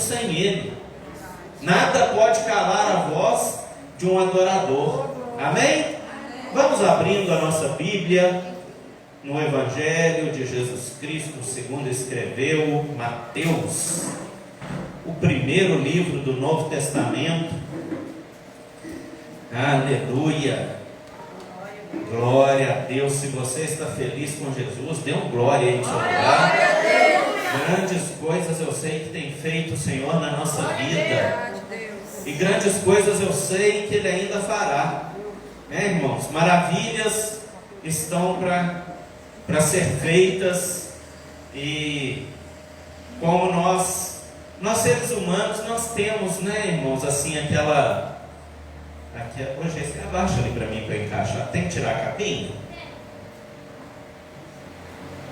sem Ele. Nada pode calar a voz de um adorador. Amém? Vamos abrindo a nossa Bíblia no Evangelho de Jesus Cristo, segundo escreveu Mateus, o primeiro livro do Novo Testamento. Aleluia! Glória a Deus. Se você está feliz com Jesus, dê um glória aí no seu lugar. Grandes coisas eu sei que tem feito o Senhor na nossa vida, e grandes coisas eu sei que Ele ainda fará, irmãos? Maravilhas estão para ser feitas, e como nós seres humanos, nós temos, irmãos, assim, hoje esse abaixa ali para mim, para encaixar. Tem que tirar a capinha?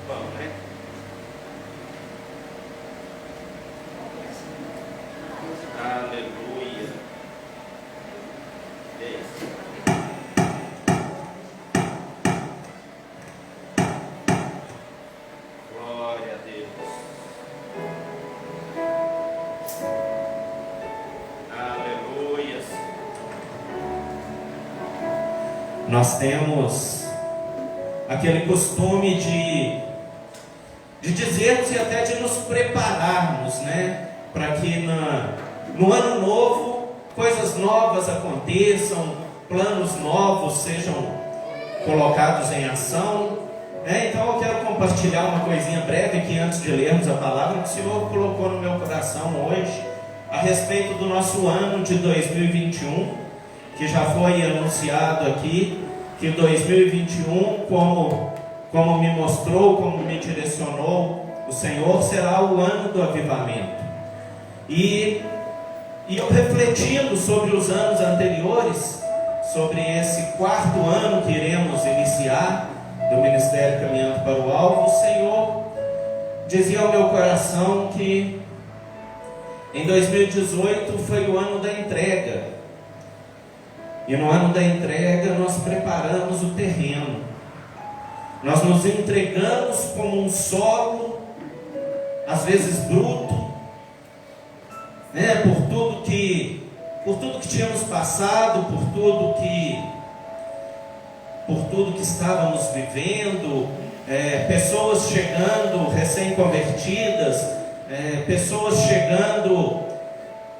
Vamos, né? Aleluia. Isso. Glória a Deus. Aleluia. Nós temos aquele costume de dizermos e até de nos prepararmos, para que no ano novo coisas novas aconteçam, planos novos sejam colocados em ação. Então eu quero compartilhar uma coisinha breve aqui antes de lermos a palavra que o Senhor colocou no meu coração hoje, a respeito do nosso ano de 2021, que já foi anunciado aqui, que 2021, como me mostrou, como me direcionou o Senhor, será o ano do avivamento. E eu refletindo sobre os anos anteriores, sobre esse quarto ano que iremos iniciar do Ministério Caminhando para o Alvo, o Senhor dizia ao meu coração que em 2018 foi o ano da entrega. E no ano da entrega nós preparamos o terreno. Nós nos entregamos como um solo, às vezes bruto, por tudo que tínhamos passado, por tudo que estávamos vivendo, pessoas chegando recém-convertidas, pessoas chegando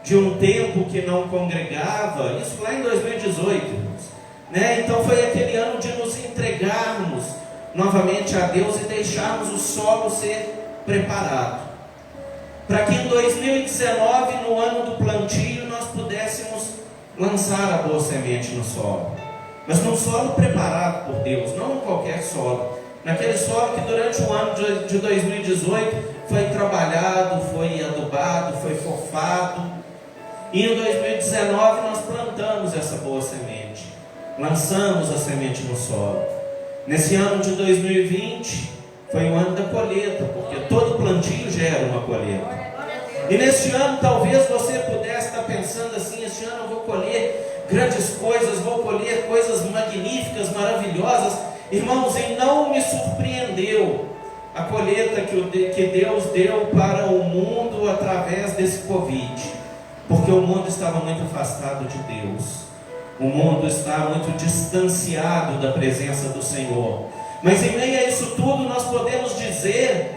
de um tempo que não congregava, isso lá em 2018, então foi aquele ano de nos entregarmos novamente a Deus e deixarmos o solo ser preparado, para que em 2019, no ano do plantio, nós pudéssemos lançar a boa semente no solo, mas num solo preparado por Deus, não em qualquer solo, naquele solo que durante o ano de 2018 foi trabalhado, foi adubado, foi fofado. E em 2019 nós plantamos essa boa semente, lançamos a semente no solo. Nesse ano de 2020 foi o ano da colheita, porque todo plantio gera uma colheita. E neste ano talvez você pudesse estar pensando assim: este ano eu vou colher grandes coisas, vou colher coisas magníficas, maravilhosas. Irmãos, e não me surpreendeu a colheita que Deus deu para o mundo através desse Covid. Porque o mundo estava muito afastado de Deus, o mundo está muito distanciado da presença do Senhor. Mas em meio a isso tudo, nós podemos dizer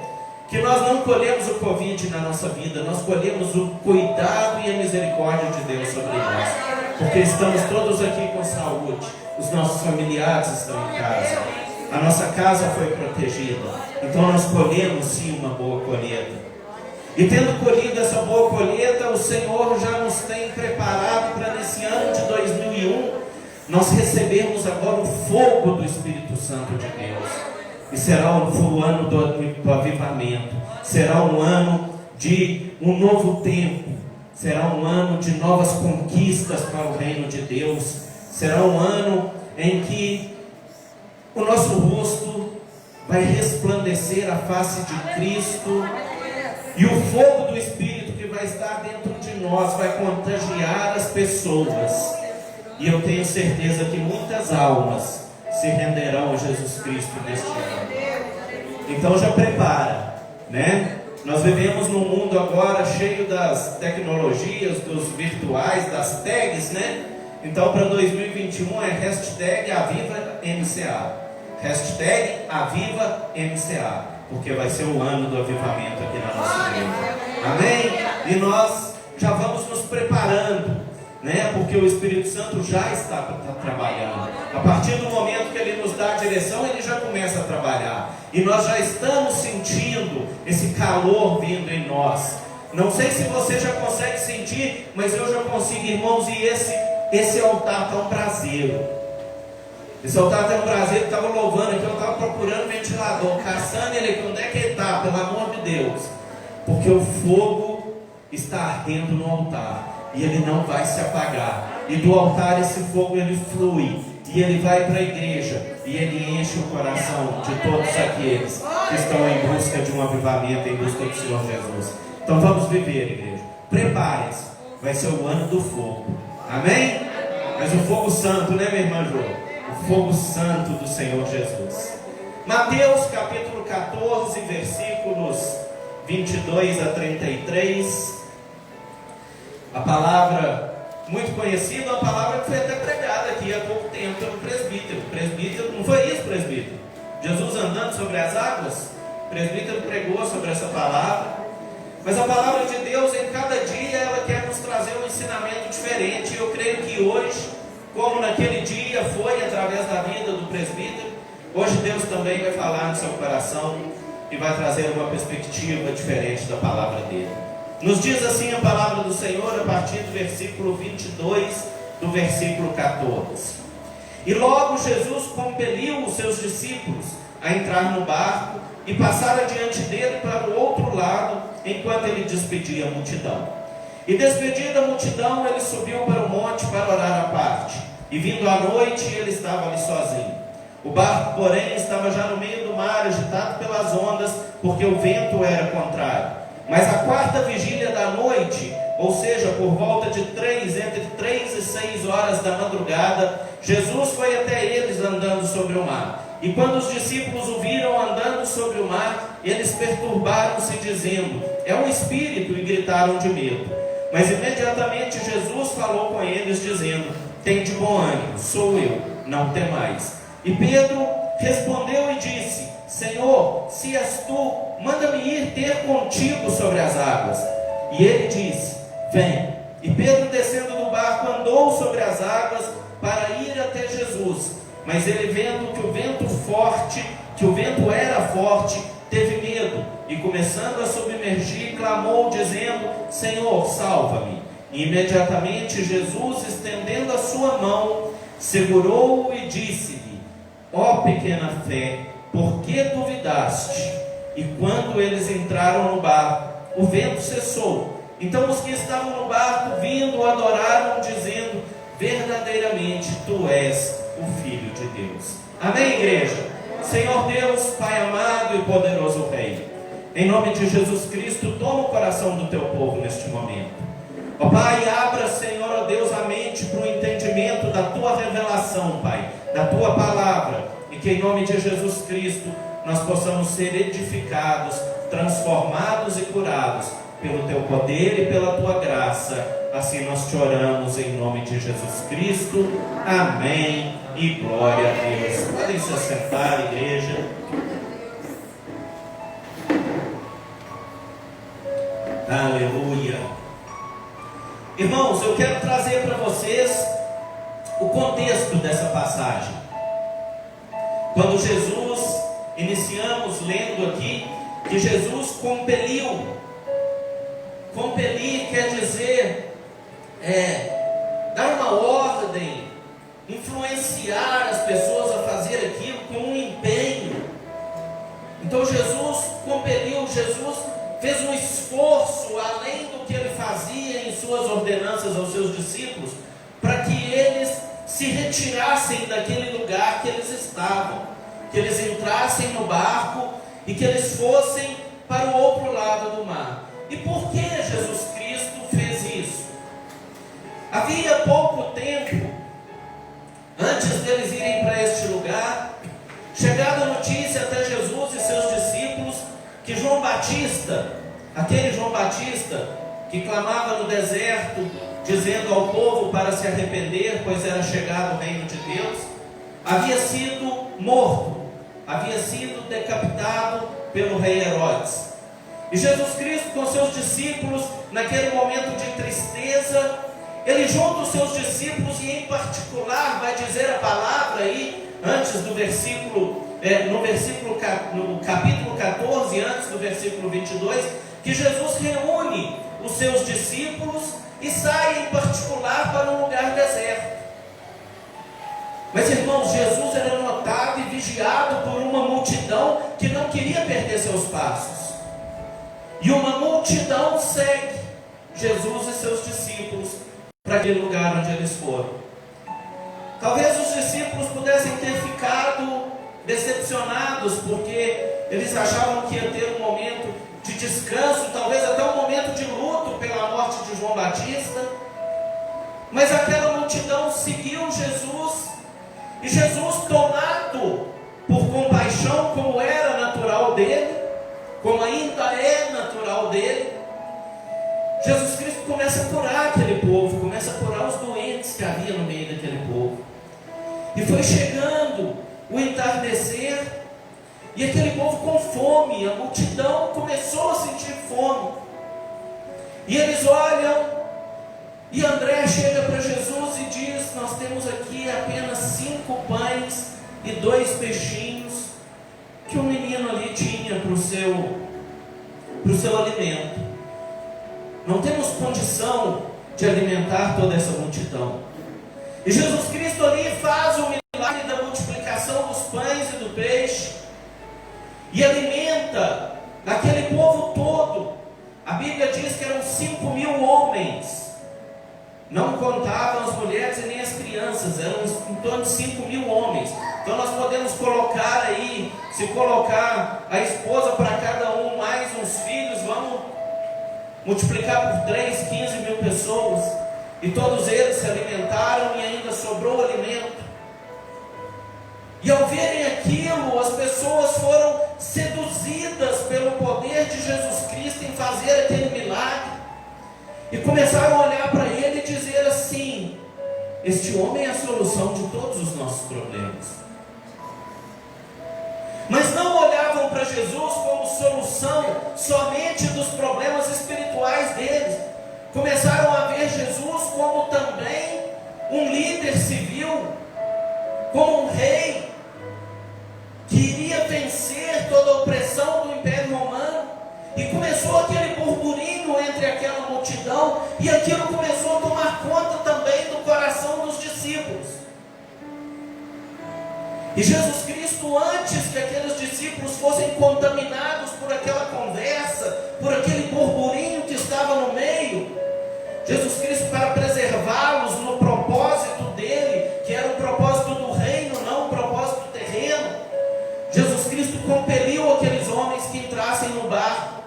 que nós não colhemos o Covid na nossa vida, nós colhemos o cuidado e a misericórdia de Deus sobre nós, porque estamos todos aqui com saúde, os nossos familiares estão em casa, a nossa casa foi protegida. Então nós colhemos sim uma boa colheita. E tendo colhido essa boa colheita, o Senhor já nos tem preparado para nesse ano de 2001, nós recebermos agora o fogo do Espírito Santo de Deus. E será o ano do avivamento, será um ano de um novo tempo, será um ano de novas conquistas para o reino de Deus, será um ano em que o nosso rosto vai resplandecer a face de Cristo, e o fogo do Espírito que vai estar dentro de nós vai contagiar as pessoas. E eu tenho certeza que muitas almas se renderão a Jesus Cristo neste ano. Então já prepara, Nós vivemos num mundo agora cheio das tecnologias, dos virtuais, das tags, né? Então para 2021 é hashtag Aviva MCA. Hashtag Aviva MCA. Porque vai ser o ano do avivamento aqui na nossa igreja. Amém? E nós já vamos nos preparando, né? Porque o Espírito Santo já está trabalhando. A partir do momento que Ele nos dá a direção, Ele já começa a trabalhar. E nós já estamos sentindo esse calor vindo em nós. Não sei se você já consegue sentir, mas eu já consigo, irmãos. E esse altar está um prazer. Esse altar está um prazer. Eu estava louvando aqui, eu estava procurando ventilador, caçando ele aqui. Onde é que ele está? Pelo amor de Deus. Porque o fogo está ardendo no altar. E ele não vai se apagar. E do altar esse fogo ele flui. E ele vai para a igreja. E ele enche o coração de todos aqueles que estão em busca de um avivamento, em busca do Senhor Jesus. Então vamos viver, igreja. Preparem-se. Vai ser o ano do fogo. Amém? Mas o fogo santo, né, minha irmã Jô? O fogo santo do Senhor Jesus. Mateus capítulo 14, versículos 22 a 33. A palavra muito conhecida, uma palavra que foi até pregada aqui há pouco tempo pelo presbítero. Presbítero, não foi isso, presbítero? Jesus andando sobre as águas? O presbítero pregou sobre essa palavra. Mas a palavra de Deus, em cada dia, ela quer nos trazer um ensinamento diferente. Eu creio que hoje, como naquele dia foi através da vida do presbítero, hoje Deus também vai falar no seu coração e vai trazer uma perspectiva diferente da palavra dele. Nos diz assim a palavra do Senhor a partir do versículo 22 do versículo 14. E logo Jesus compeliu os seus discípulos a entrar no barco e passar adiante dele para o outro lado, enquanto ele despedia a multidão. E despedida a multidão, ele subiu para o monte para orar à parte. E vindo à noite, ele estava ali sozinho. O barco, porém, estava já no meio do mar, agitado pelas ondas, porque o vento era contrário. Mas a quarta vigília da noite, ou seja, por volta de entre 3 e 6 horas da madrugada, Jesus foi até eles andando sobre o mar. E quando os discípulos o viram andando sobre o mar, eles perturbaram-se, dizendo: é um espírito, e gritaram de medo. Mas imediatamente Jesus falou com eles, dizendo: tende bom ânimo, sou eu, não temais. E Pedro respondeu e disse: Senhor, se és tu, manda-me ir ter contigo sobre as águas. E ele disse: vem. E Pedro, descendo do barco, andou sobre as águas para ir até Jesus. Mas ele, vendo que o vento era forte, teve medo, e começando a submergir, clamou, dizendo: Senhor, salva-me. E imediatamente Jesus, estendendo a sua mão, segurou-o e disse-lhe: ó pequena fé, por que duvidaste? E quando eles entraram no barco, o vento cessou. Então os que estavam no barco, vindo, o adoraram, dizendo: verdadeiramente tu és o Filho de Deus. Amém, igreja? Senhor Deus, Pai amado e poderoso Rei, em nome de Jesus Cristo, toma o coração do teu povo neste momento. Ó Pai, abra, Senhor, ó Deus, a mente para o entendimento da tua revelação, Pai, da tua palavra, e que em nome de Jesus Cristo nós possamos ser edificados, transformados e curados pelo teu poder e pela tua graça. Assim nós te oramos em nome de Jesus Cristo. Amém e glória a Deus. Podem se assentar, igreja. Aleluia. Irmãos, eu quero trazer para vocês o contexto dessa passagem. Quando Jesus, iniciamos lendo aqui, que Jesus compeliu. Compelir quer dizer dar uma ordem, influenciar as pessoas a fazer aquilo com um empenho. Então Jesus compeliu, Jesus fez um esforço além do que ele fazia em suas ordenanças aos seus discípulos, para que eles se retirassem daquele lugar que eles estavam, que eles entrassem no barco e que eles fossem para o outro lado do mar. E por que Jesus Cristo fez isso? Havia pouco tempo, antes deles irem para este lugar, chegada a notícia até Jesus e seus discípulos, que João Batista Aquele João Batista que clamava no deserto, dizendo ao povo para se arrepender, pois era chegado o reino de Deus, havia sido morto, havia sido decapitado pelo rei Herodes. E Jesus Cristo com seus discípulos, naquele momento de tristeza, ele junta os seus discípulos e em particular vai dizer a palavra aí, antes do versículo, no capítulo 14, antes do versículo 22, que Jesus reúne os seus discípulos e sai em particular para um lugar deserto. Mas irmãos, Jesus era notado e vigiado por uma multidão que não queria perder seus passos. E uma multidão segue Jesus e seus discípulos para aquele lugar onde eles foram. Talvez os discípulos pudessem ter ficado decepcionados, porque eles achavam que ia ter um momento de descanso, talvez até um momento de luto pela morte de João Batista. Mas aquela multidão seguiu Jesus, e Jesus, tomado por compaixão, como era natural dele, como ainda é natural dele, Jesus Cristo começa a curar aquele povo, começa a curar os doentes que havia no meio daquele povo. E foi chegando o entardecer, e aquele povo com fome, a multidão começou a sentir fome. E eles olham, e André chega para Jesus e diz: nós temos aqui apenas 5 pães e 2 peixinhos, que o menino ali tinha para o seu alimento. Não temos condição de alimentar toda essa multidão. E Jesus Cristo ali faz o milagre da multiplicação dos pães e do peixe, e alimenta aquele povo todo. A Bíblia diz que eram 5.000 homens, não contavam as mulheres e nem as crianças, eram em torno de 5.000 homens. Então nós podemos colocar aí, se colocar a esposa para cada um, mais uns filhos, vamos multiplicar por 3, 15.000 pessoas. E todos eles se alimentaram e ainda sobrou alimento. E ao verem aquilo, as pessoas foram seduzidas pelo poder de Jesus Cristo em fazer aquele milagre, e começaram a olhar para ele e dizer assim: este homem é a solução de todos os nossos problemas. Mas não olhavam para Jesus como solução somente dos problemas espirituais deles. Começaram a ver Jesus como também um líder civil, como um rei que iria vencer toda a opressão do Império Romano. E começou aquele burburinho entre aquela multidão, e aquilo começou a tomar conta também do coração dos discípulos. E Jesus Cristo, antes que aqueles discípulos fossem contaminados por aquela conversa, por aquele burburinho que estava no meio, Jesus Cristo, para preservá-los no propósito dele, que era o propósito do reino, não o propósito terreno, Jesus Cristo compeliu aqueles homens que entrassem no barco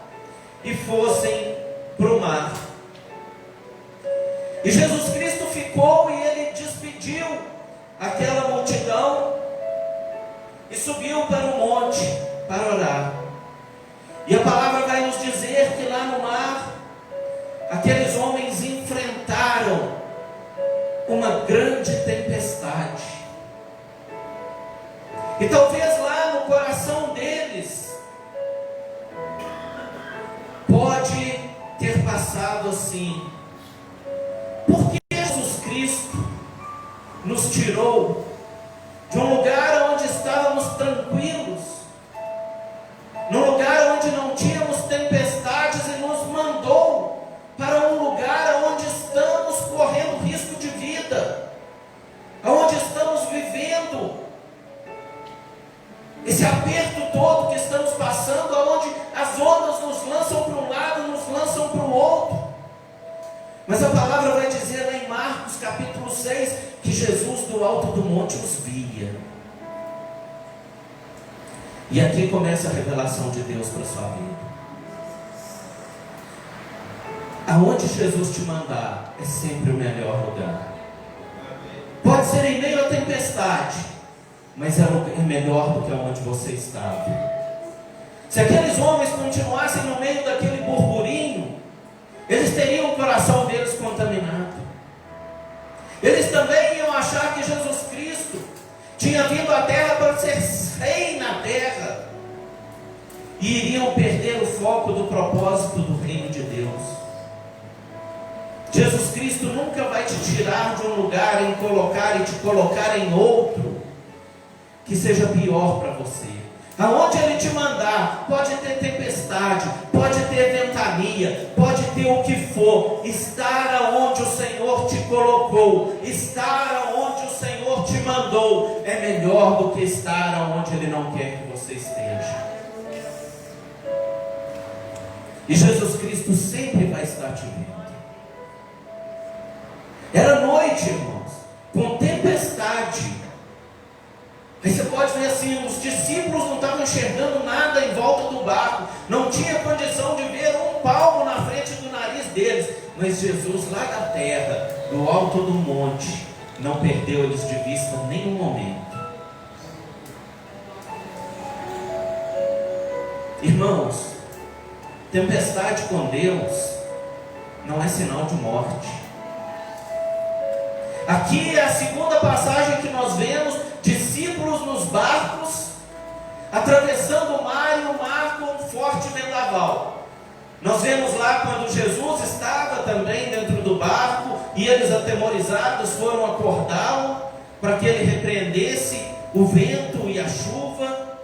e fossem para o mar. E Jesus Cristo ficou, e ele despediu aquela multidão e subiu para o monte para orar. E a palavra vai nos dizer que lá no mar, aqueles homens enfrentaram uma grande tempestade. E talvez lá no coração deles pode ter passado assim: por que Jesus Cristo nos tirou de um lugar onde estávamos tranquilos, num lugar onde não tínhamos tempestades, e nos mandou para um lugar onde estamos correndo risco de vida, onde estamos vivendo esse aperto todo que estamos passando, onde as ondas nos lançam para um lado, nos lançam para o outro. Mas a palavra vai dizer lá em Marcos capítulo 6, que Jesus do alto do monte os via. E aqui começa a revelação de Deus para a sua vida. Aonde Jesus te mandar é sempre o melhor lugar. Pode ser em meio à tempestade, mas é melhor do que onde você estava. Se aqueles homens continuassem no meio daquele burburinho, eles teriam o coração deles contaminado. Eles também iam achar que Jesus Cristo tinha vindo à terra para ser rei na terra, e iriam perder o foco do propósito do reino de Deus. Jesus Cristo nunca vai te tirar de um lugar e te colocar em outro que seja pior para você. Aonde Ele te mandar, pode ter tempestade, pode ter ventania, pode ter o que for. Estar aonde o Senhor te colocou, estar aonde o Senhor te mandou, é melhor do que estar aonde Ele não quer que você esteja. E Jesus Cristo sempre vai estar te vendo. Era noite, irmãos, com tempestade. Aí você pode ver assim, os discípulos não estavam enxergando nada em volta do barco, não tinha condição de ver um palmo na frente do nariz deles, mas Jesus lá da terra, do alto do monte, não perdeu eles de vista nenhum momento. Irmãos, tempestade com Deus não é sinal de morte. Aqui é a segunda passagem que nós vemos, discípulos nos barcos, atravessando o mar, e o mar com um forte vendaval. Nós vemos lá quando Jesus estava também dentro do barco, e eles atemorizados foram acordá-lo, para que ele repreendesse o vento e a chuva.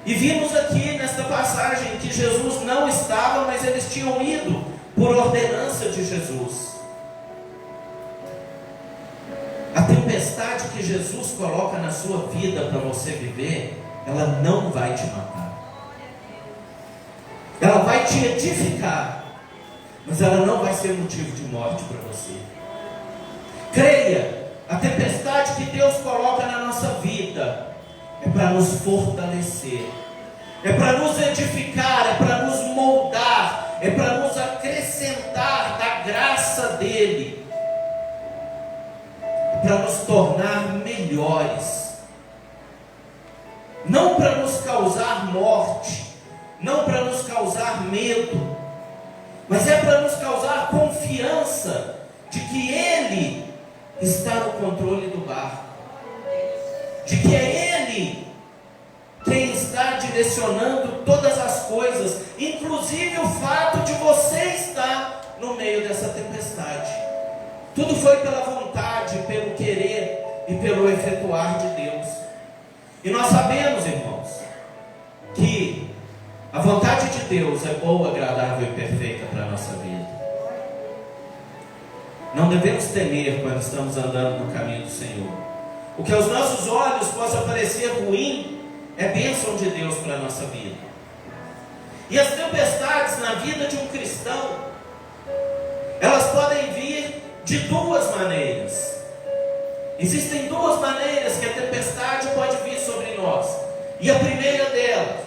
E vimos aqui nesta passagem que Jesus não estava, mas eles tinham ido por ordenança de Jesus. A tempestade que Jesus coloca na sua vida para você viver, ela não vai te matar. Ela vai te edificar, mas ela não vai ser motivo de morte para você. Creia, a tempestade que Deus coloca na nossa vida é para nos fortalecer, é para nos edificar, é para nos moldar, é para nos acrescentar da graça dEle, é para nos tornar melhores, não para nos causar morte, não para nos causar medo, mas é para nos causar confiança de que Ele está no controle do barco, de que é Ele quem está direcionando todas as coisas, inclusive o fato de você estar no meio dessa tempestade. Tudo foi pela vontade, pelo querer e pelo efetuar de Deus. E nós sabemos, irmãos, que a vontade de Deus é boa, agradável e perfeita para a nossa vida. Não devemos temer quando estamos andando no caminho do Senhor. O que aos nossos olhos possa parecer ruim, é bênção de Deus para a nossa vida. E as tempestades na vida de um cristão, elas podem vir de duas maneiras. Existem duas maneiras que a tempestade pode vir sobre nós. E a primeira delas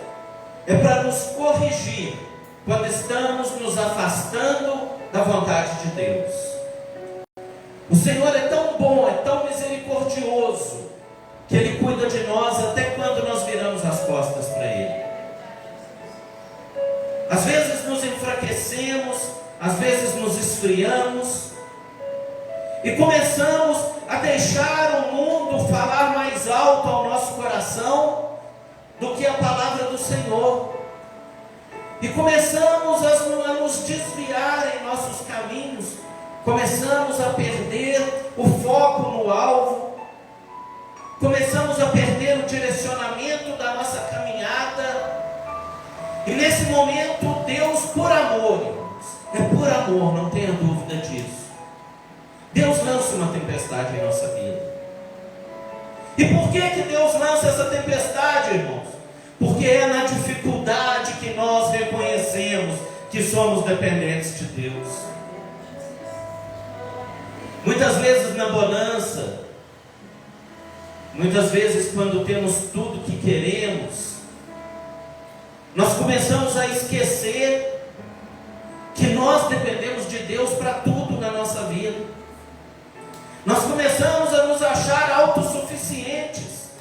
é para nos corrigir quando estamos nos afastando da vontade de Deus. O Senhor é tão bom, é tão misericordioso, que Ele cuida de nós até quando nós viramos as costas para Ele. Às vezes nos enfraquecemos, às vezes nos esfriamos, e começamos a deixar o mundo falar mais alto ao nosso coração do que a palavra do Senhor. E começamos a nos desviar em nossos caminhos, começamos a perder o foco no alvo, começamos a perder o direcionamento da nossa caminhada. E nesse momento, Deus, por amor, irmãos, é por amor, não tenha dúvida disso, Deus lança uma tempestade em nossa vida. E por que Deus lança essa tempestade, irmãos? Porque é na dificuldade que nós reconhecemos que somos dependentes de Deus. Muitas vezes na bonança, muitas vezes quando temos tudo que queremos, nós começamos a esquecer que nós dependemos de Deus para tudo na nossa vida. Nós começamos a nos achar autossuficientes,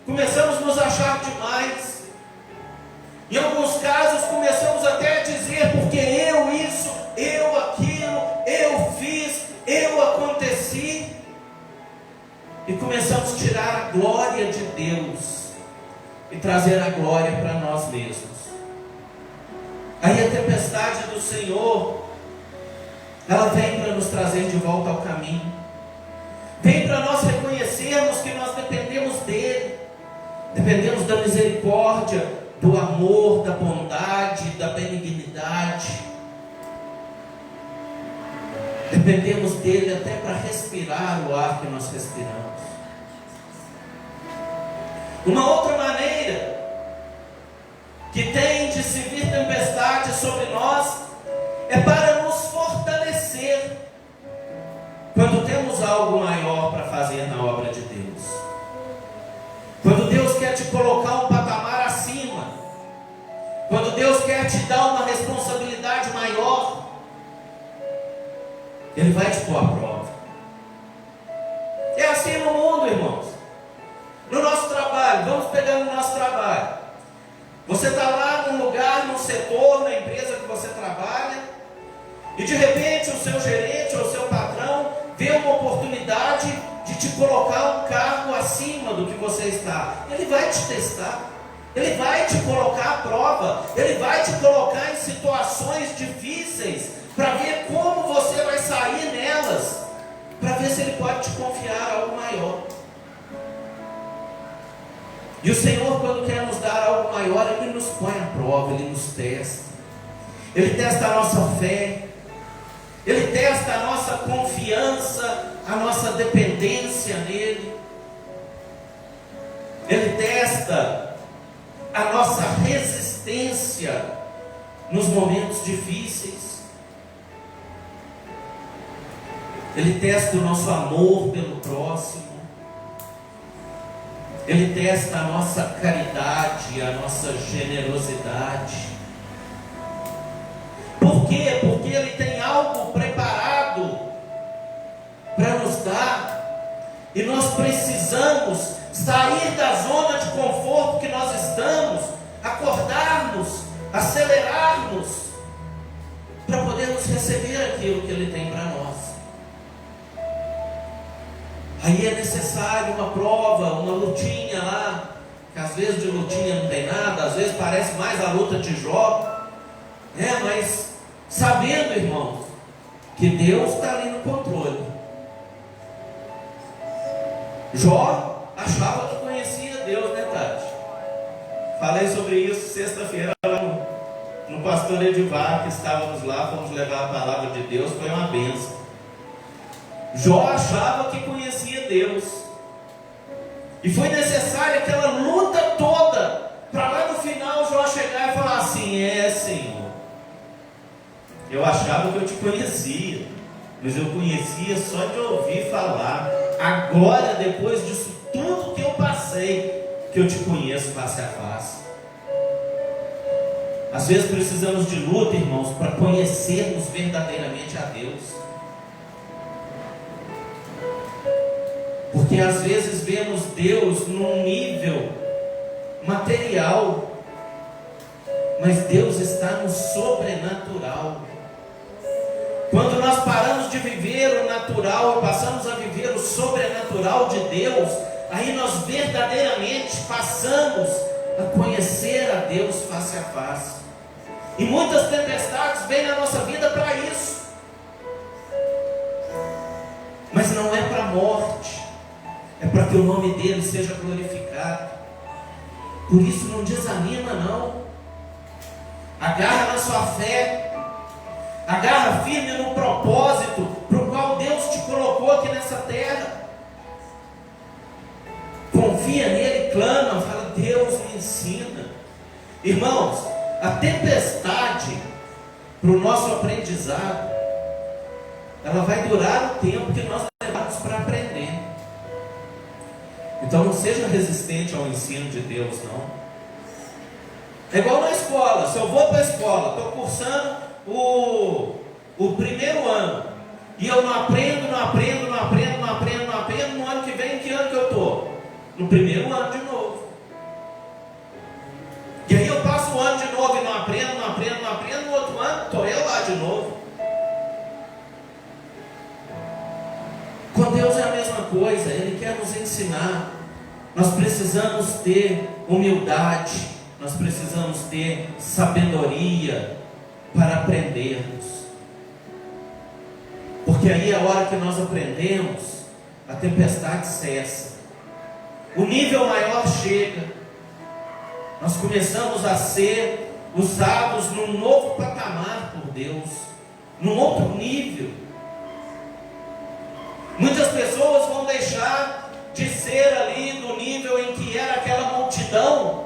começamos a nos achar demais. Em alguns casos começamos até a dizer, porque eu isso, eu aquilo, eu fiz, eu aconteci. E começamos a tirar a glória de Deus e trazer a glória para nós mesmos. Aí a tempestade do Senhor, ela vem para nos trazer de volta ao caminho. Vem para nós reconhecermos que nós dependemos dEle. Dependemos da misericórdia, do amor, da bondade, da benignidade. Dependemos dEle até para respirar o ar que nós respiramos. Uma outra maneira que tem de se vir tempestade sobre nós é para nos fortalecer quando temos algo maior para fazer na obra de Deus. Quando Deus quer te colocar um patamar acima, quando Deus quer te dar uma responsabilidade maior, Ele vai te pôr à prova. É assim no mundo, irmãos. No nosso trabalho, vamos pegar no nosso trabalho. Você está lá num lugar, num setor, na empresa que você trabalha, e de repente o seu gerente ou o seu patrão vê uma oportunidade de te colocar um cargo acima do que você está. Ele vai te testar, ele vai te colocar à prova, ele vai te colocar em situações difíceis, para ver como você vai sair nelas, para ver se ele pode te confiar algo maior. E o Senhor, quando quer nos dar algo maior, Ele nos põe à prova, Ele nos testa. Ele testa a nossa fé, Ele testa a nossa confiança, a nossa dependência nele. Ele testa a nossa resistência nos momentos difíceis. Ele testa o nosso amor pelo próximo. Ele testa a nossa caridade, a nossa generosidade. Por quê? Porque Ele tem algo preparado para nos dar. E nós precisamos sair da zona de conforto que nós estamos, acordarmos, acelerarmos, para podermos receber aquilo que Ele tem para nós. Aí é necessário uma prova, uma lutinha lá, que às vezes de lutinha não tem nada, às vezes parece mais a luta de Jó, mas sabendo, irmãos, que Deus está ali no controle. Jó achava que conhecia Deus, né, Tati? Falei sobre isso sexta-feira no pastor Edivar, que estávamos lá, fomos levar a palavra de Deus, foi uma bênção. Jó achava que conhecia Deus, e foi necessária aquela luta toda, para lá no final Jó chegar e falar assim: Senhor, eu achava que eu te conhecia, mas eu conhecia só de ouvir falar. Agora, depois disso tudo que eu passei, que eu te conheço face a face. Às vezes precisamos de luta, irmãos, para conhecermos verdadeiramente a Deus. Porque às vezes vemos Deus num nível material, mas Deus está no sobrenatural. Quando nós paramos de viver o natural e passamos a viver o sobrenatural de Deus, aí nós verdadeiramente passamos a conhecer a Deus face a face. E muitas tempestades vêm na nossa vida para isso, mas não é para a morte, é para que o nome dele seja glorificado. Por isso não desanima não. Agarra na sua fé, agarra firme no propósito para o qual Deus te colocou aqui nessa terra. Confia nele, clama, fala: Deus me ensina. Irmãos, a tempestade para o nosso aprendizado, ela vai durar o tempo que nós levamos para aprender. Então não seja resistente ao ensino de Deus, não. É igual na escola. Se eu vou para a escola, estou cursando o primeiro ano, e eu não aprendo, no ano que vem, em que ano que eu estou? No primeiro ano de novo. E aí eu passo o ano de coisa, Ele quer nos ensinar. Nós precisamos ter humildade, nós precisamos ter sabedoria para aprendermos. Porque aí a hora que nós aprendemos, a tempestade cessa. O nível maior chega. Nós começamos a ser usados num novo patamar por Deus, num outro nível. Muitas pessoas vão deixar de ser ali do nível em que era aquela multidão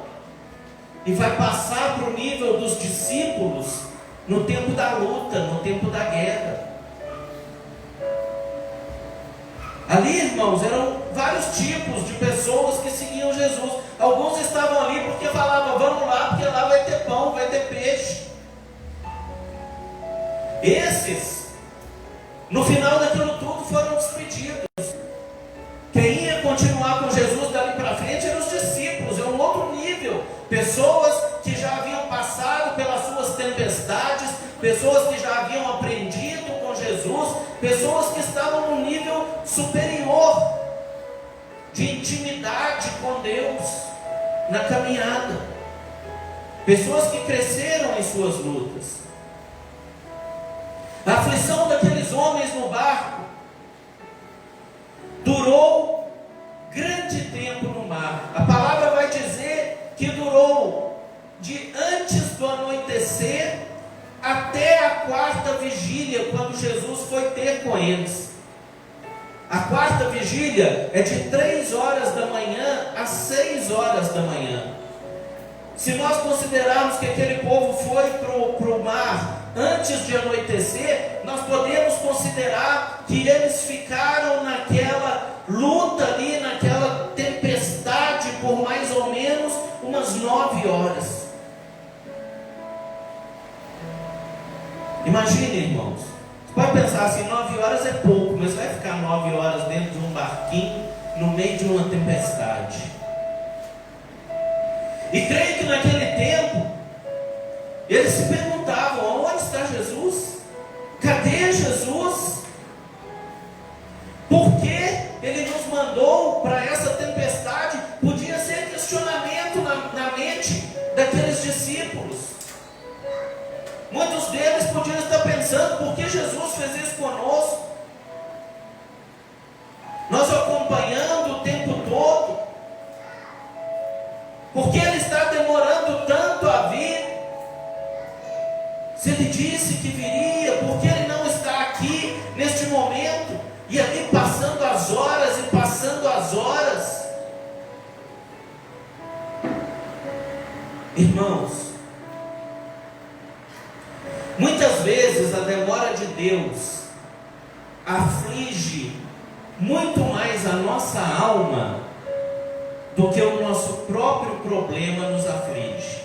e vai passar para o nível dos discípulos no tempo da luta, no tempo da guerra. Ali, irmãos, eram vários tipos de pessoas que seguiam Jesus. Alguns estavam ali porque falavam, vamos lá, porque lá vai ter pão, vai ter peixe. Esses, no final daquilo tudo, foram despedidos. Quem ia continuar com Jesus dali para frente eram os discípulos, é um outro nível. Pessoas que já haviam passado pelas suas tempestades, pessoas que já haviam aprendido com Jesus, pessoas que estavam num nível superior de intimidade com Deus na caminhada, pessoas que cresceram em suas lutas. A aflição daqueles homens no barco durou grande tempo no mar. A palavra vai dizer que durou de antes do anoitecer até a quarta vigília, quando Jesus foi ter com eles. A quarta vigília é de 3 horas da manhã às 6 horas da manhã. Se nós considerarmos que aquele povo foi para o mar antes de anoitecer, nós podemos considerar que eles ficaram naquela luta ali, naquela tempestade por mais ou menos umas 9 horas. Imagine, irmãos, você pode pensar assim, 9 horas é pouco, mas vai ficar 9 horas dentro de um barquinho, no meio de uma tempestade. E creio que naquele tempo, eles se perguntavam, onde está Jesus? Cadê Jesus? Por que Ele nos mandou para essa tempestade? Podia ser questionamento na mente daqueles discípulos. Muitos deles podiam estar pensando, por que Jesus fez isso conosco? Nós o acompanhando o tempo todo. Por que Ele está demorando tanto a vir? Se Ele disse que viria, por que Ele não está aqui neste momento? E ali passando as horas e passando as horas. Irmãos, muitas vezes a demora de Deus aflige muito mais a nossa alma do que o nosso próprio problema nos aflige.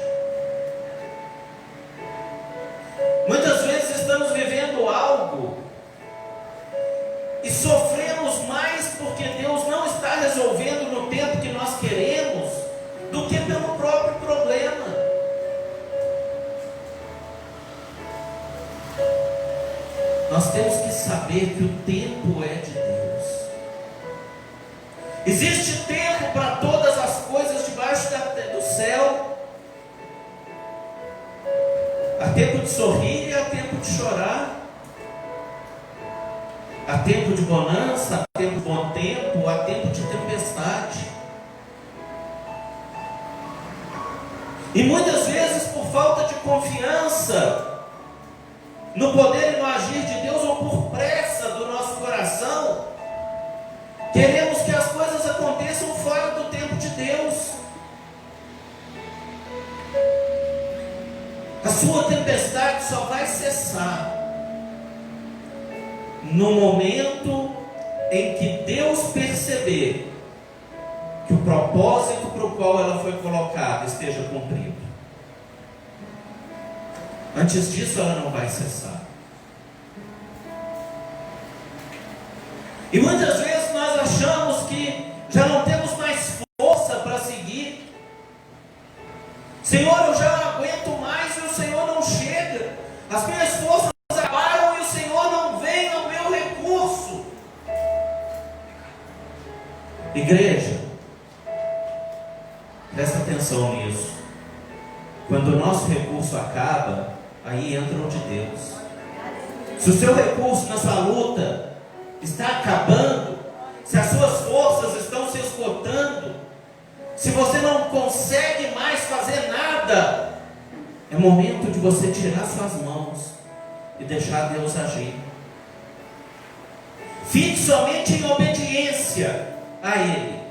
Muitas vezes estamos vivendo algo e sofremos mais porque Deus não está resolvendo no tempo que nós queremos do que pelo próprio problema. Nós temos que saber que o tempo é de Deus. Existe tempo para todas as coisas debaixo do céu. Há tempo de sorrir e há tempo de chorar. Há tempo de bonança, há tempo de bom tempo, há tempo de tempestade. E muitas vezes, por falta de confiança no poder e no agir de Deus, ou por pressa do nosso coração, queremos que as coisas aconteçam fora do tempo de Deus. A sua tempestade só vai cessar no momento em que Deus perceber que o propósito para o qual ela foi colocada esteja cumprido. Antes disso, ela não vai cessar. E muitas vezes nós achamos que já não temos mais força para seguir. Senhor, eu já não aguento mais e o Senhor não chega. As minhas forças acabaram e o Senhor não vem ao meu recurso. Igreja, presta atenção nisso. Quando o nosso recurso acaba, aí entra o de Deus. Se o seu recurso na sua luta está acabando, se as suas forças estão se esgotando, se você não consegue mais fazer nada, é momento de você tirar suas mãos e deixar Deus agir. Fique somente em obediência a Ele.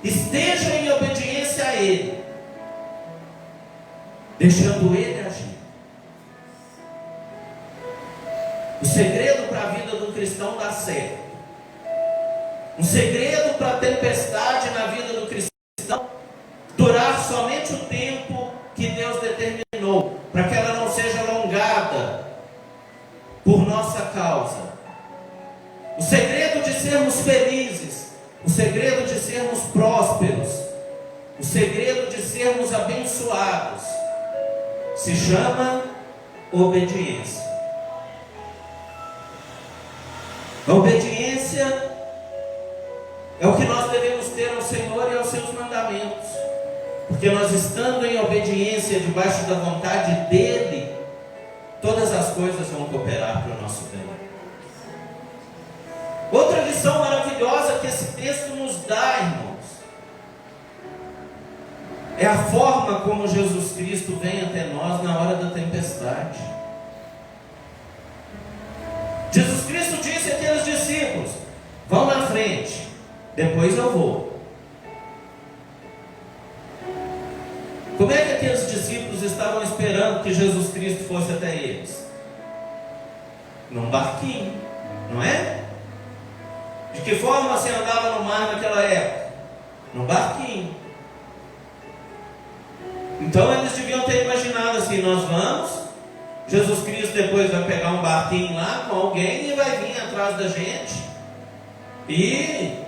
Esteja em obediência a Ele, deixando Ele agir. O segredo para a vida do cristão dar certo, um segredo para a tempestade na vida do cristão durar somente o tempo que Deus determinou, para que ela não seja alongada por nossa causa. O segredo de sermos felizes, o segredo de sermos prósperos, o segredo de sermos abençoados, se chama obediência. A obediência é o que nós devemos ter ao Senhor e aos seus mandamentos, porque nós, estando em obediência debaixo da vontade dEle, todas as coisas vão cooperar para o nosso bem. Outra lição maravilhosa que esse texto nos dá, irmãos, é a forma como Jesus Cristo vem até nós na hora da tempestade. Jesus Cristo disse àqueles discípulos: vão na frente, depois eu vou. Como é que aqueles discípulos estavam esperando que Jesus Cristo fosse até eles? Num barquinho, não é? De que forma você andava no mar naquela época? Num barquinho. Então eles deviam ter imaginado assim: nós vamos, Jesus Cristo depois vai pegar um barquinho lá com alguém e vai vir atrás da gente e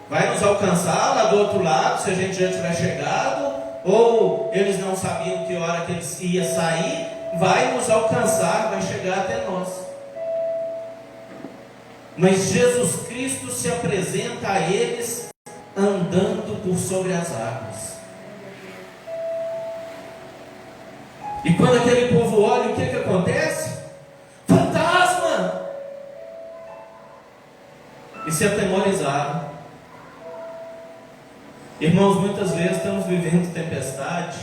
vai nos alcançar lá do outro lado, se a gente já tiver chegado, ou eles não sabiam que hora que eles iam sair, vai nos alcançar, vai chegar até nós. Mas Jesus Cristo se apresenta a eles andando por sobre as águas. E quando aquele povo olha, o que acontece? Fantasma! E se atemorizaram. Irmãos, muitas vezes estamos vivendo tempestade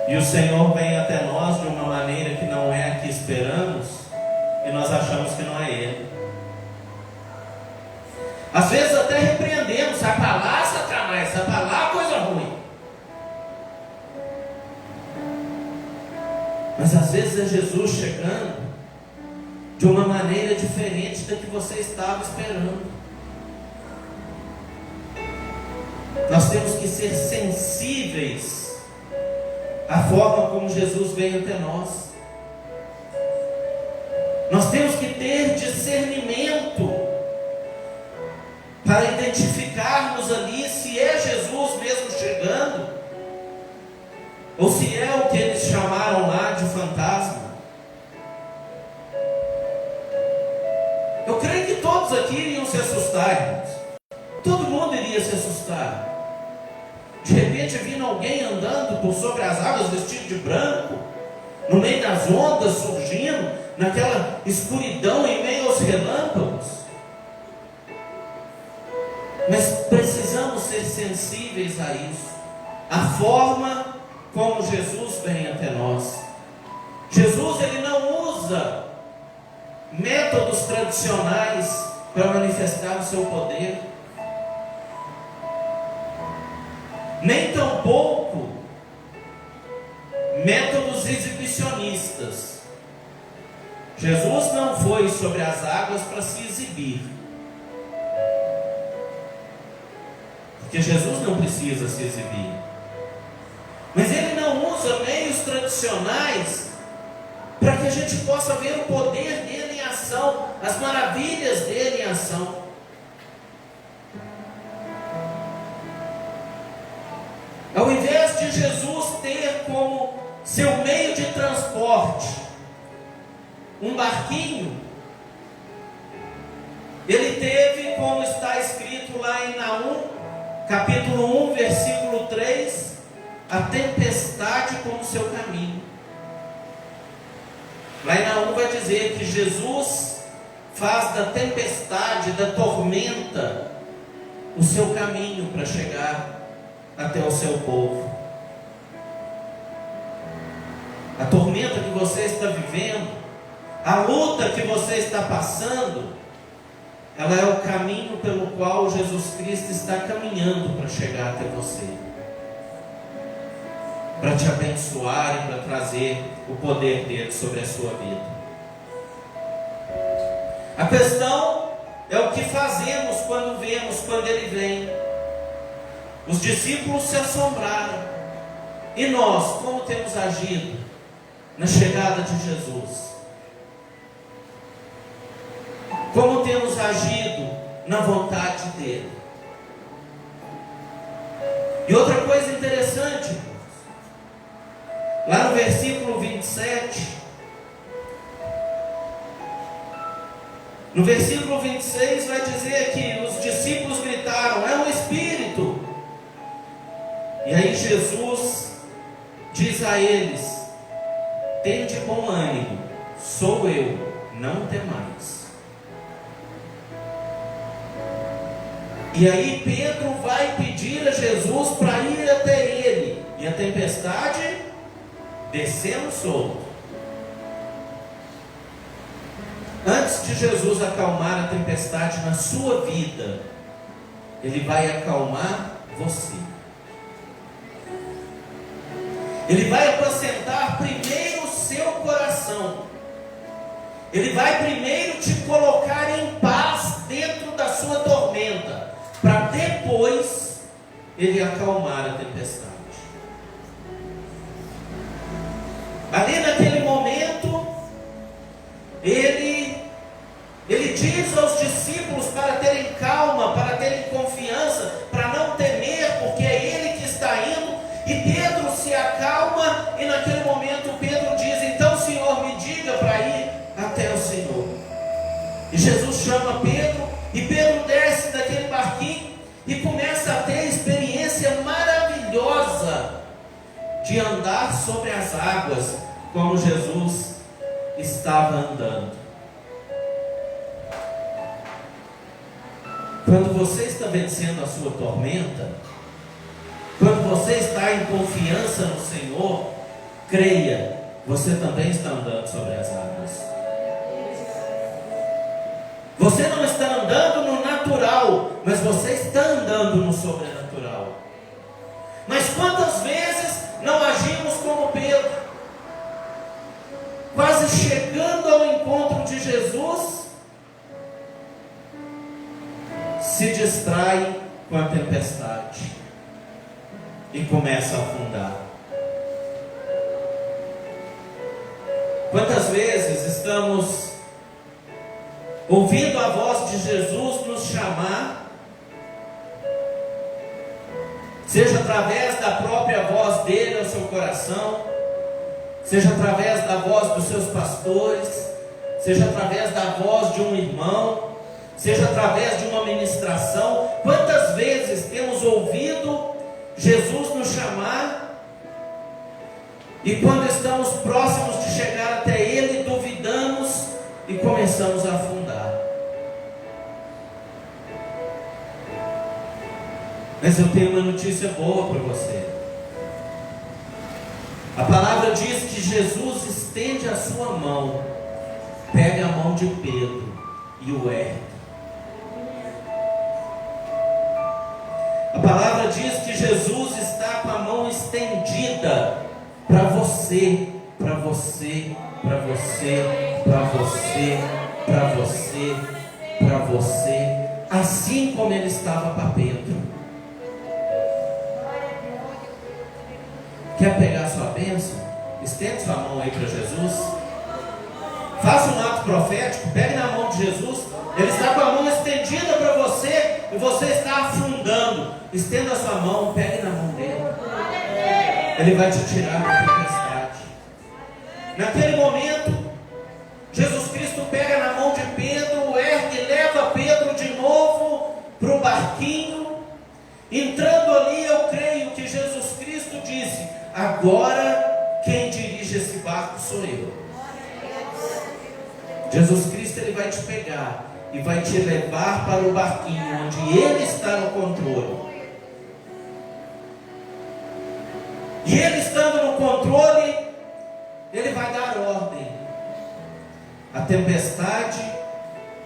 e o Senhor vem até nós de uma maneira que não é a que esperamos, e nós achamos que não é Ele. Às vezes até repreendemos: sai para lá, Satanás, sai para lá, coisa ruim. Mas às vezes é Jesus chegando de uma maneira diferente da que você estava esperando. Nós temos que ser sensíveis à forma como Jesus veio até nós. Nós temos que ter discernimento para identificarmos ali se é Jesus mesmo chegando, ou se é o que eles chamaram lá de fantasma. Eu creio que todos aqui iriam se assustar, irmãos. Todo mundo iria se assustar. De repente vindo alguém andando por sobre as águas vestido de branco, no meio das ondas, surgindo naquela escuridão, em meio aos relâmpagos. Mas precisamos ser sensíveis a isso, a forma como Jesus vem até nós. Jesus, ele não usa métodos tradicionais para manifestar o seu poder, nem tampouco métodos exibicionistas. Jesus não foi sobre as águas para se exibir, porque Jesus não precisa se exibir. Mas ele não usa meios tradicionais para que a gente possa ver o poder dele em ação, as maravilhas dele em ação. Ao invés de Jesus ter como seu meio de transporte um barquinho, Ele teve, como está escrito lá em Naum, capítulo 1, versículo 3, a tempestade como seu caminho. Lá em Naum vai dizer que Jesus faz da tempestade, da tormenta, o seu caminho para chegar até o seu povo. A tormenta que você está vivendo, a luta que você está passando, ela é o caminho pelo qual Jesus Cristo está caminhando para chegar até você, para te abençoar e para trazer o poder dele sobre a sua vida. A questão é o que fazemos quando ele vem. Os discípulos se assombraram. E nós, como temos agido na chegada de Jesus? Como temos agido na vontade dele? E outra coisa interessante, irmãos, lá no versículo 27, no versículo 26 vai dizer que os discípulos gritaram: é um espírito. E aí Jesus diz a eles: tende bom ânimo, sou eu, não temais. E aí Pedro vai pedir a Jesus para ir até ele, e a tempestade descendo solto. Antes de Jesus acalmar a tempestade na sua vida, ele vai acalmar você. Ele vai apacentar primeiro o seu coração. Ele vai primeiro te colocar em paz dentro da sua tormenta, para depois ele acalmar a tempestade. Ali naquele momento, ele diz aos discípulos para terem calma, para terem confiança, para não temer, porque é ele que está indo. E Pedro se acalma, e naquele momento Pedro diz: então Senhor, me diga para ir até o Senhor. E Jesus chama Pedro, e Pedro desce daquele barquinho e começa a ter a experiência maravilhosa de andar sobre as águas, como Jesus estava andando. Quando você está vencendo a sua tormenta, quando você está em confiança no Senhor, creia, você também está andando sobre as águas. Você não está andando no natural, mas você está andando no sobrenatural. Mas quantas vezes não agimos como Pedro, quase chegando ao encontro de Jesus, se distrai com a tempestade e começa a afundar. Quantas vezes estamos ouvindo a voz de Jesus nos chamar, seja através da própria voz dele ao seu coração, seja através da voz dos seus pastores, seja através da voz de um irmão, seja através de uma ministração. Quantas vezes temos ouvido Jesus nos chamar, e quando estamos próximos de chegar até ele, duvidamos e começamos a afundar. Mas eu tenho uma notícia boa para você. A palavra diz que Jesus estende a sua mão, pega a mão de Pedro e o ergue. A palavra diz que Jesus está com a mão estendida para você, para você, para você, para você, para você, para você, assim como ele estava para Pedro. Quer pegar sua bênção? Estende sua mão aí para Jesus. Faça um ato profético, pegue na mão de Jesus. Ele está com a mão estendida para você e você está afundando. Estenda a sua mão, pegue na mão dele. Ele vai te tirar da tempestade. Naquele momento, Jesus Cristo pega na mão de Pedro, ergue, leva Pedro Agora quem dirige esse barco sou eu. Jesus Cristo, Ele vai te pegar e vai te levar para o barquinho onde Ele está no controle. E Ele estando no controle, Ele vai dar ordem. A tempestade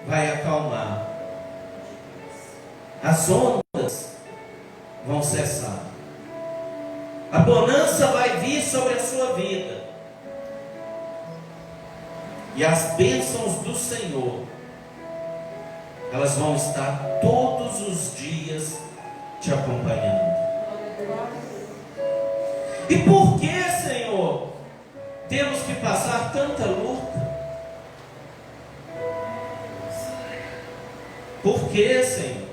vai acalmar. As ondas vão cessar. A bonança vai vir sobre a sua vida. E as bênçãos do Senhor, elas vão estar todos os dias te acompanhando. E por que, Senhor, temos que passar tanta luta? Por que, Senhor?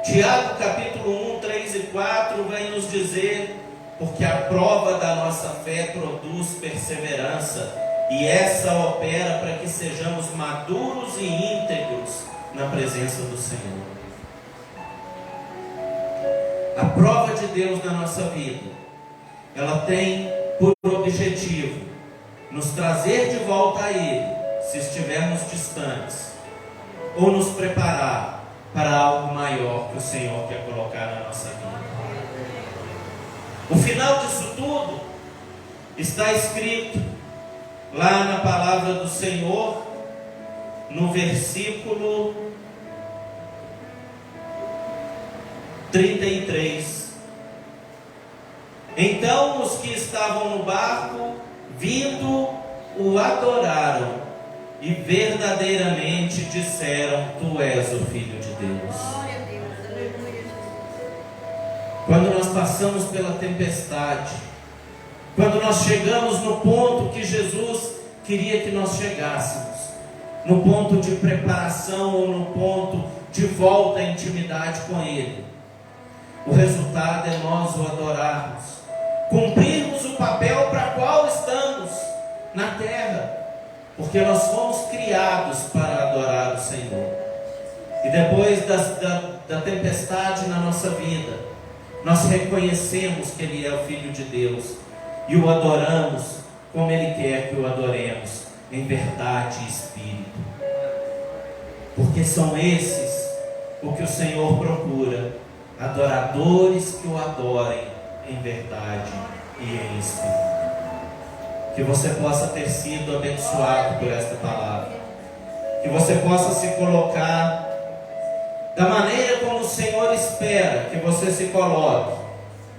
Tiago capítulo 1, 3 e 4 vai nos dizer: porque a prova da nossa fé produz perseverança, e essa opera para que sejamos maduros e íntegros na presença do Senhor. A prova de Deus na nossa vida, ela tem por objetivo nos trazer de volta a Ele, se estivermos distantes, ou nos preparar para algo maior que o Senhor quer colocar na nossa vida. O final disso tudo está escrito lá na palavra do Senhor, no versículo 33. Então os que estavam no barco, vindo, o adoraram, e verdadeiramente disseram: Tu és o Filho de Deus. Quando nós passamos pela tempestade, quando nós chegamos no ponto que Jesus queria que nós chegássemos, no ponto de preparação ou no ponto de volta à intimidade com Ele, o resultado é nós o adorarmos, cumprirmos o papel para qual estamos na terra, porque nós fomos criados para adorar o Senhor. E depois da tempestade na nossa vida, nós reconhecemos que Ele é o Filho de Deus e o adoramos como Ele quer que o adoremos, em verdade e espírito, porque são esses o que o Senhor procura: adoradores que o adorem em verdade e em espírito. Que você possa ter sido abençoado por esta palavra, que você possa se colocar da maneira como o Senhor espera que você se coloque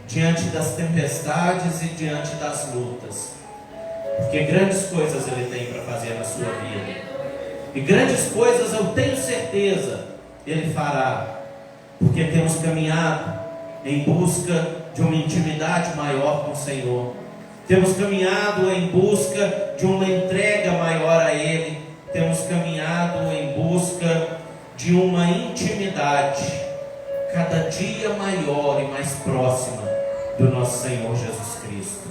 diante das tempestades e diante das lutas, porque grandes coisas Ele tem para fazer na sua vida, e grandes coisas eu tenho certeza Ele fará, porque temos caminhado em busca de uma intimidade maior com o Senhor, temos caminhado em busca de uma entrega maior a Ele, temos caminhado em busca de uma intimidade cada dia maior e mais próxima do nosso Senhor Jesus Cristo.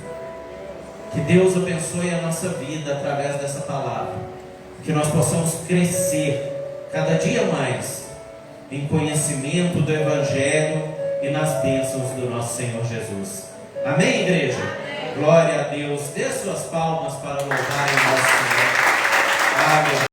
Que Deus abençoe a nossa vida através dessa palavra, que nós possamos crescer cada dia mais em conhecimento do Evangelho e nas bênçãos do nosso Senhor Jesus. Amém, igreja? Amém. Glória a Deus. Dê suas palmas para louvar o nosso Senhor. Amém.